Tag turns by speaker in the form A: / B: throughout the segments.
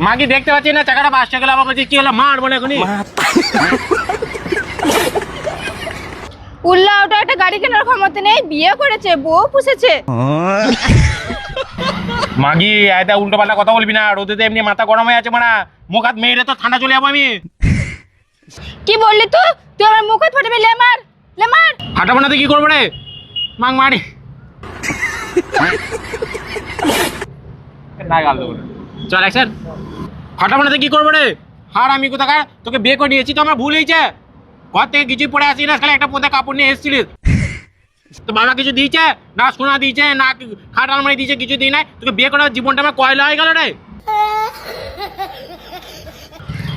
A: মাগি দেখতে পাচ্ছি না চাকাটা বাসটা গেল, আবার বলছি কি হলো মারবো না এখনই।
B: উল্লা ওটা একটা গাড়ি কেনার ক্ষমতা নেই, বিয়ে করেছে, বউ পুষেছে।
A: মাগি আয়দা উল্টো পাল্টা কথা বলবি না, রোদে এমনি মাথা গরম হয়ে আছে মারা, মুখ হাত মেরে তো ঠান্ডা চলে যাবো আমি।
B: কি বললি তুই? তুই আমার মুখ ফাটাবি? লেমার লেমার।
A: ফাটাবো না তো কি করবো রে, মাং মারি না গাল দেবো না। চল অ্যাকশন। ফাটাবো না তো কি করবো রে, হার আমি কোথাকার, তোকে বিয়ে করে নিয়েছি তো আমার ভুল হয়েছে। ঘর থেকে কিছুই পড়ে আসি না, খালি একটা পোঁতে কাপড় নিয়ে এসেছিলিস। তো বাবা কিছু দিয়েছে না, সোনা দিয়েছে না, খাট আলমারি দিয়েছে, কিছু দিই নাই। তোকে বিয়ে করার জীবনটা আমার কয়লা হয়ে গেল রে।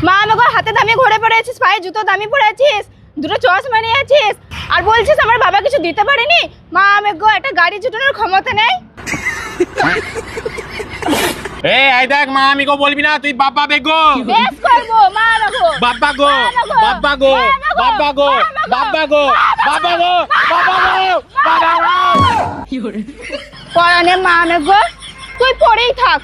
B: মা আমাকে হাতে দামি ঘোরে পড়ে আছিস, পায়ে জুতো দামি পরে আছিস, দুটো চশমা নিয়ে আছিস, আর বলছিস আমার বাবা কিছু দিতে পারেনি। মা আমাকে একটা গাড়ি জুটানোর ক্ষমতা নেই।
A: এ আই দেখ, মা আমি গো বলবি না, তুই বাবা বেগো।
B: বেশ করবো, মা রাখো।
A: বাবা গো বাবা গো বাবা গো বাবা গো বাবা গো বাবা গো বাবা গো।
B: পরানে মা আমাকে, তুই পরেই থাক।